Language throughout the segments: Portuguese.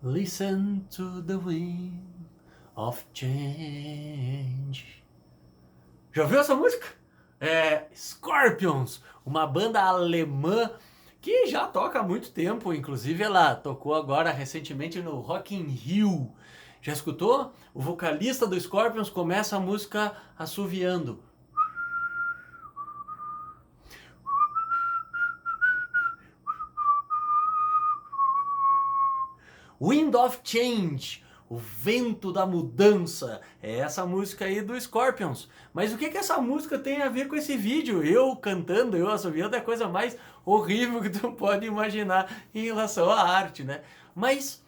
Listen to the wind of change. Já ouviu essa música? É Scorpions, uma banda alemã que já toca há muito tempo, inclusive ela tocou agora recentemente no Rock in Rio. Já escutou? O vocalista do Scorpions começa a música assoviando. Wind of Change, o vento da mudança, é essa música aí do Scorpions. Mas o que essa música tem a ver com esse vídeo? Eu cantando, eu assoviando é a coisa mais horrível que tu pode imaginar em relação à arte, né? Mas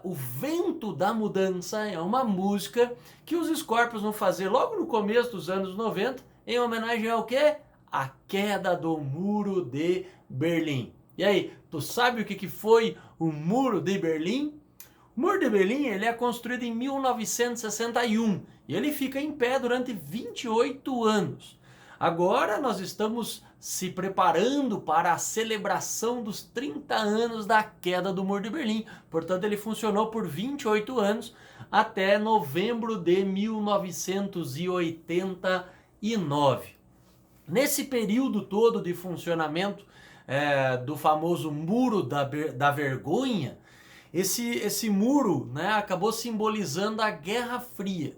o vento da mudança é uma música que os Scorpions vão fazer logo no começo dos anos 90, em homenagem ao quê? A queda do Muro de Berlim. E aí, tu sabe o que foi o Muro de Berlim? O Muro de Berlim ele é construído em 1961 e ele fica em pé durante 28 anos. Agora nós estamos se preparando para a celebração dos 30 anos da queda do Muro de Berlim. Portanto, ele funcionou por 28 anos até novembro de 1989. Nesse período todo de funcionamento do famoso Muro da Vergonha, esse muro, né, acabou simbolizando a Guerra Fria.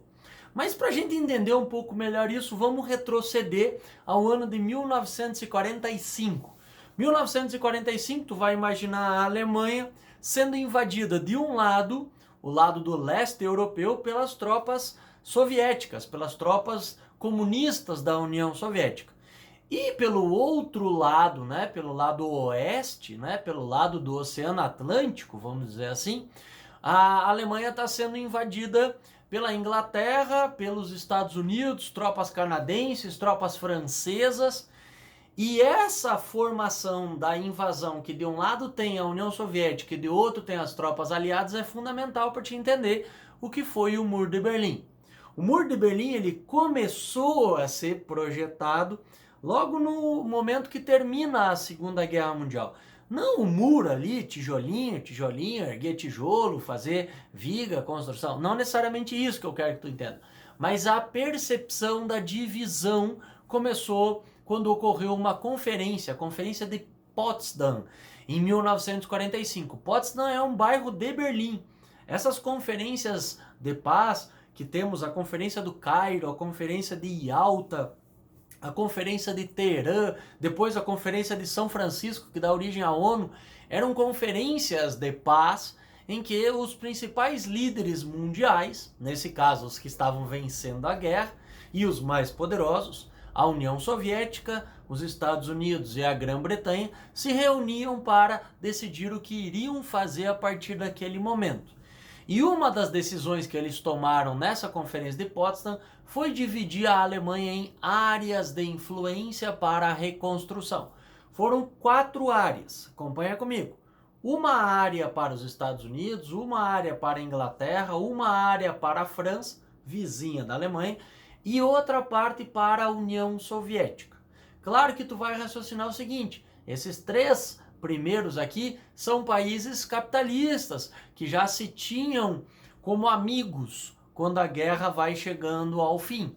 Mas para a gente entender um pouco melhor isso, vamos retroceder ao ano de 1945. 1945, tu vai imaginar a Alemanha sendo invadida de um lado, o lado do leste europeu, pelas tropas soviéticas, pelas tropas comunistas da União Soviética. E pelo outro lado, né, pelo lado oeste, né, pelo lado do Oceano Atlântico, vamos dizer assim, a Alemanha está sendo invadida pela Inglaterra, pelos Estados Unidos, tropas canadenses, tropas francesas. E essa formação da invasão, que de um lado tem a União Soviética e de outro tem as tropas aliadas, é fundamental para te entender o que foi o Muro de Berlim. O Muro de Berlim ele começou a ser projetado logo no momento que termina a Segunda Guerra Mundial. Não o muro ali, tijolinho, tijolinho, erguer tijolo, fazer viga, construção. Não necessariamente isso que eu quero que tu entenda. Mas a percepção da divisão começou quando ocorreu uma conferência, a Conferência de Potsdam, em 1945. Potsdam é um bairro de Berlim. Essas conferências de paz, que temos a Conferência do Cairo, a Conferência de Yalta, a Conferência de Teherã, depois a Conferência de São Francisco, que dá origem à ONU, eram conferências de paz em que os principais líderes mundiais, nesse caso os que estavam vencendo a guerra, e os mais poderosos, a União Soviética, os Estados Unidos e a Grã-Bretanha, se reuniam para decidir o que iriam fazer a partir daquele momento. E uma das decisões que eles tomaram nessa conferência de Potsdam foi dividir a Alemanha em áreas de influência para a reconstrução. Foram 4 áreas, acompanha comigo. Uma área para os Estados Unidos, uma área para a Inglaterra, uma área para a França, vizinha da Alemanha, e outra parte para a União Soviética. Claro que tu vai raciocinar o seguinte, esses 3 primeiros aqui são países capitalistas, que já se tinham como amigos quando a guerra vai chegando ao fim.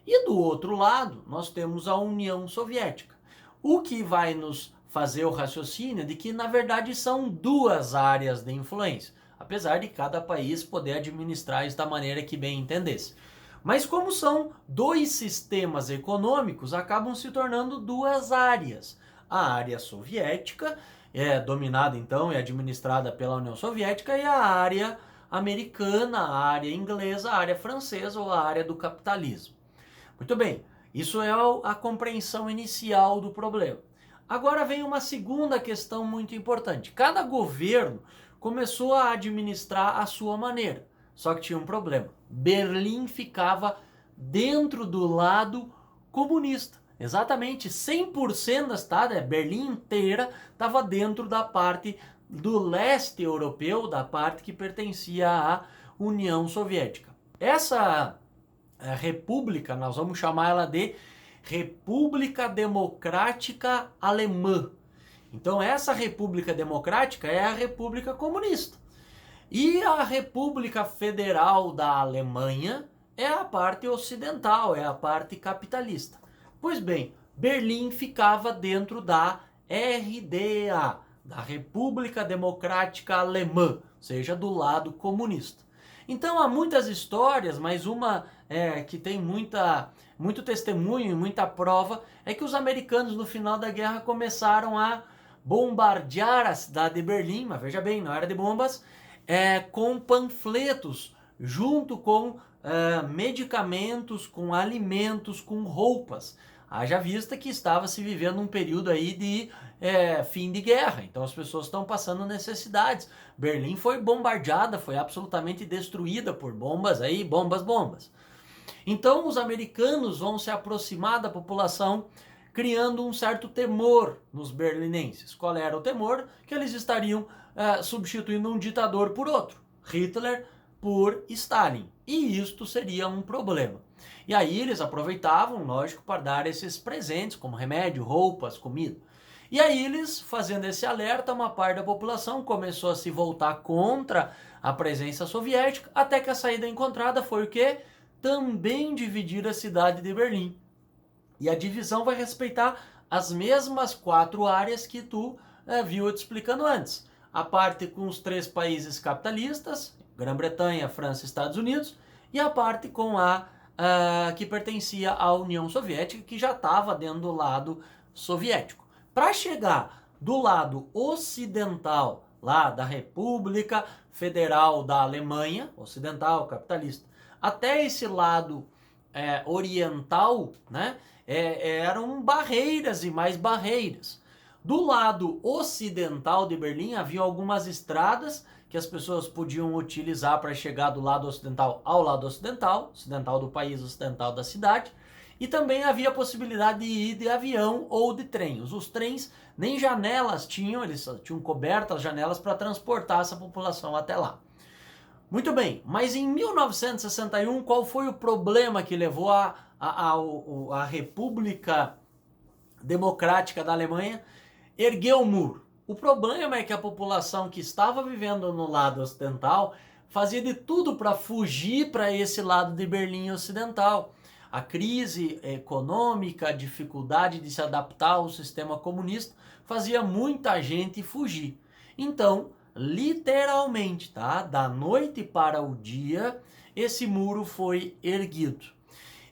E do outro lado, nós temos a União Soviética. O que vai nos fazer o raciocínio de que, na verdade, são 2 áreas de influência, apesar de cada país poder administrar isso da maneira que bem entendesse. Mas como são 2 sistemas econômicos, acabam se tornando 2 áreas. A área soviética é dominada então e administrada pela União Soviética, e a área americana, a área inglesa, a área francesa ou a área do capitalismo. Muito bem, isso é a compreensão inicial do problema. Agora vem uma segunda questão muito importante. Cada governo começou a administrar a sua maneira, só que tinha um problema. Berlim ficava dentro do lado comunista. Exatamente 100% da cidade, Berlim inteira, estava dentro da parte do leste europeu, da parte que pertencia à União Soviética. Essa república, nós vamos chamar ela de República Democrática Alemã. Então essa República Democrática é a República Comunista. E a República Federal da Alemanha é a parte ocidental, é a parte capitalista. Pois bem, Berlim ficava dentro da RDA, da República Democrática Alemã, ou seja, do lado comunista. Então há muitas histórias, mas uma que tem muito testemunho e muita prova é que os americanos no final da guerra começaram a bombardear a cidade de Berlim, mas veja bem, não era de bombas, com panfletos, junto com medicamentos, com alimentos, com roupas. Haja vista que estava se vivendo um período aí de fim de guerra, então as pessoas estão passando necessidades. Berlim foi bombardeada, foi absolutamente destruída por bombas aí, bombas. Então os americanos vão se aproximar da população, criando um certo temor nos berlinenses. Qual era o temor? Que eles estariam substituindo um ditador por outro, Hitler por Stalin, e isto seria um problema. E aí eles aproveitavam, lógico, para dar esses presentes, como remédio, roupas, comida. E aí eles, fazendo esse alerta, uma parte da população começou a se voltar contra a presença soviética, até que a saída encontrada foi o quê? Também dividir a cidade de Berlim. E a divisão vai respeitar as mesmas 4 áreas que tu viu eu te explicando antes. A parte com os 3 países capitalistas, Grã-Bretanha, França e Estados Unidos, e a parte com a que pertencia à União Soviética, que já estava dentro do lado soviético. Para chegar do lado ocidental, lá da República Federal da Alemanha, ocidental, capitalista, até esse lado oriental, né, eram barreiras e mais barreiras. Do lado ocidental de Berlim havia algumas estradas que as pessoas podiam utilizar para chegar do lado ocidental ao lado ocidental do país, ocidental da cidade, e também havia a possibilidade de ir de avião ou de trem. Os trens nem janelas tinham, eles tinham cobertas as janelas para transportar essa população até lá. Muito bem, mas em 1961, qual foi o problema que levou a República Democrática da Alemanha erguer o muro? O problema é que a população que estava vivendo no lado ocidental fazia de tudo para fugir para esse lado de Berlim Ocidental. A crise econômica, a dificuldade de se adaptar ao sistema comunista fazia muita gente fugir. Então, literalmente, tá? Da noite para o dia, esse muro foi erguido.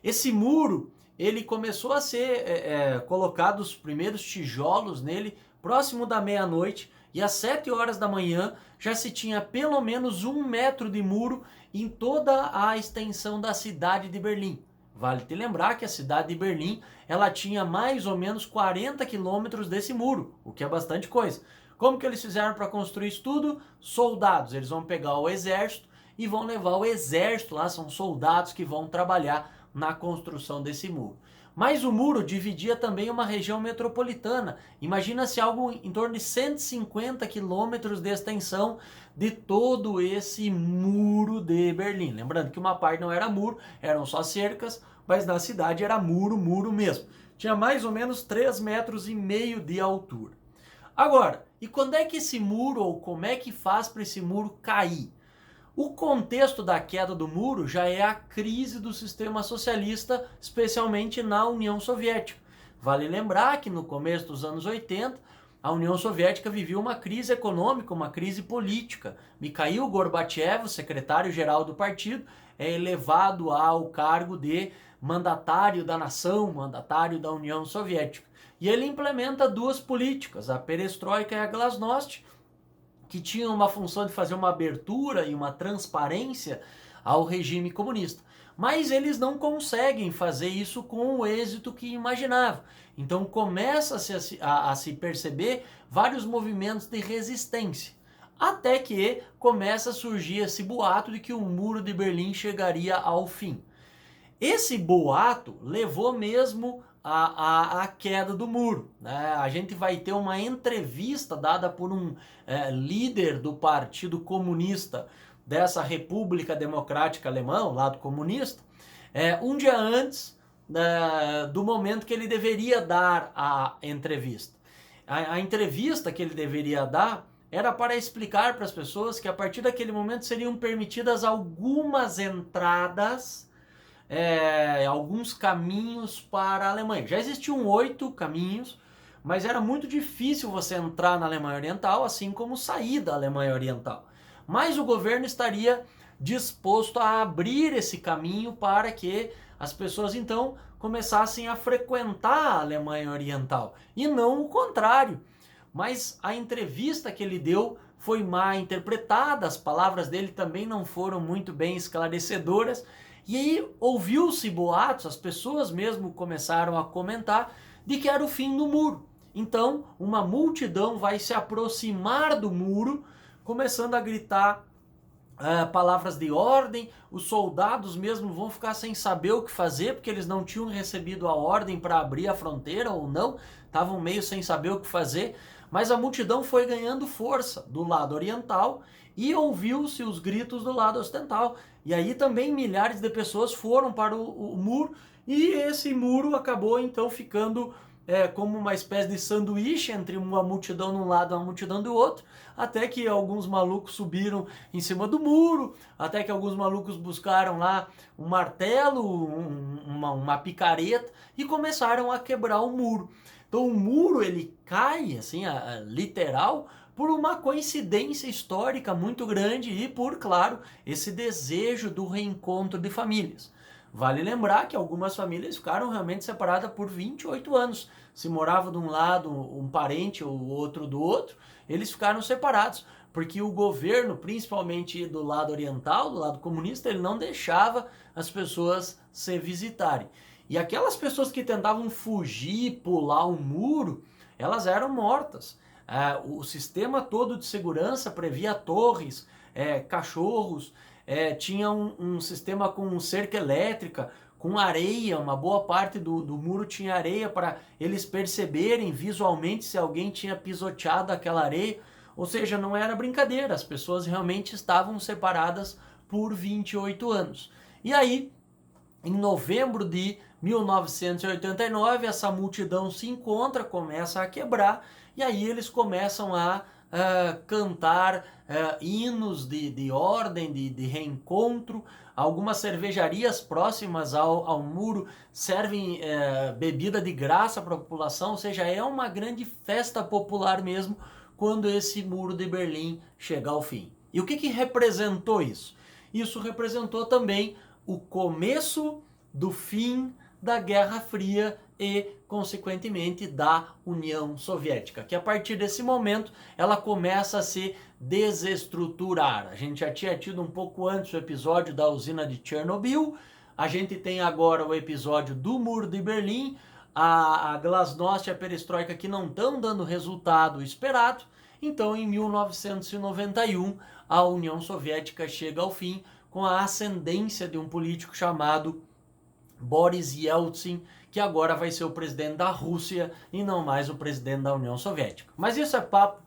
Esse muro, ele começou a ser colocado os primeiros tijolos nele próximo da meia-noite, e às 7 horas da manhã já se tinha pelo menos 1 metro de muro em toda a extensão da cidade de Berlim. Vale te lembrar que a cidade de Berlim, ela tinha mais ou menos 40 quilômetros desse muro, o que é bastante coisa. Como que eles fizeram para construir isso tudo? Soldados, eles vão pegar o exército e vão levar o exército lá, são soldados que vão trabalhar na construção desse muro. Mas o muro dividia também uma região metropolitana. Imagina-se algo em torno de 150 quilômetros de extensão de todo esse muro de Berlim. Lembrando que uma parte não era muro, eram só cercas, mas na cidade era muro mesmo. Tinha mais ou menos 3,5 metros de altura. Agora, e quando é que esse muro, ou como é que faz para esse muro cair? O contexto da queda do muro já é a crise do sistema socialista, especialmente na União Soviética. Vale lembrar que no começo dos anos 80, a União Soviética vivia uma crise econômica, uma crise política. Mikhail Gorbachev, o secretário-geral do partido, é elevado ao cargo de mandatário da nação, mandatário da União Soviética. E ele implementa 2 políticas, a perestroika e a glasnost, que tinham uma função de fazer uma abertura e uma transparência ao regime comunista. Mas eles não conseguem fazer isso com o êxito que imaginavam. Então começa-se a se perceber vários movimentos de resistência. Até que começa a surgir esse boato de que o muro de Berlim chegaria ao fim. Esse boato levou mesmo a queda do muro, né? A gente vai ter uma entrevista dada por um líder do Partido Comunista dessa República Democrática Alemã, o lado comunista, um dia antes do momento que ele deveria dar a entrevista. A entrevista que ele deveria dar era para explicar para as pessoas que a partir daquele momento seriam permitidas algumas entradas, alguns caminhos para a Alemanha. Já existiam 8 caminhos, mas era muito difícil você entrar na Alemanha Oriental, assim como sair da Alemanha Oriental. Mas o governo estaria disposto a abrir esse caminho para que as pessoas então começassem a frequentar a Alemanha Oriental, e não o contrário. Mas a entrevista que ele deu foi mal interpretada, as palavras dele também não foram muito bem esclarecedoras, e aí ouviu-se boatos, as pessoas mesmo começaram a comentar de que era o fim do muro. Então, uma multidão vai se aproximar do muro, começando a gritar palavras de ordem, os soldados mesmo vão ficar sem saber o que fazer, porque eles não tinham recebido a ordem para abrir a fronteira ou não, estavam meio sem saber o que fazer, mas a multidão foi ganhando força do lado oriental e ouviu-se os gritos do lado ocidental. E aí também milhares de pessoas foram para o muro, e esse muro acabou então ficando como uma espécie de sanduíche entre uma multidão de um lado e uma multidão do outro, até que alguns malucos subiram em cima do muro, até que alguns malucos buscaram lá um martelo, uma picareta, e começaram a quebrar o muro. Então o muro ele cai, assim, literal, por uma coincidência histórica muito grande e por, claro, esse desejo do reencontro de famílias. Vale lembrar que algumas famílias ficaram realmente separadas por 28 anos. Se morava de um lado um parente ou outro do outro, eles ficaram separados, porque o governo, principalmente do lado oriental, do lado comunista, ele não deixava as pessoas se visitarem. E aquelas pessoas que tentavam fugir, pular um muro, elas eram mortas. O sistema todo de segurança previa torres, cachorros, tinha um sistema com cerca elétrica, com areia, uma boa parte do muro tinha areia para eles perceberem visualmente se alguém tinha pisoteado aquela areia. Ou seja, não era brincadeira, as pessoas realmente estavam separadas por 28 anos. E aí, em novembro de 1989, essa multidão se encontra, começa a quebrar, e aí eles começam a cantar hinos de ordem, de reencontro. Algumas cervejarias próximas ao muro servem bebida de graça para a população, ou seja, é uma grande festa popular mesmo quando esse muro de Berlim chega ao fim. E o que representou isso? Isso representou também o começo do fim da Guerra Fria e, consequentemente, da União Soviética, que a partir desse momento ela começa a se desestruturar. A gente já tinha tido um pouco antes o episódio da usina de Chernobyl, a gente tem agora o episódio do Muro de Berlim, a Glasnost e a Perestroika que não estão dando resultado esperado. Então, em 1991, a União Soviética chega ao fim com a ascendência de um político chamado Boris Yeltsin, que agora vai ser o presidente da Rússia e não mais o presidente da União Soviética. Mas isso é papo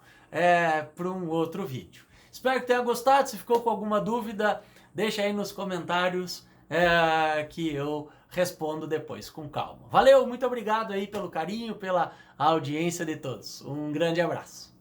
para um outro vídeo. Espero que tenha gostado. Se ficou com alguma dúvida, deixa aí nos comentários que eu respondo depois, com calma. Valeu, muito obrigado aí pelo carinho, pela audiência de todos. Um grande abraço.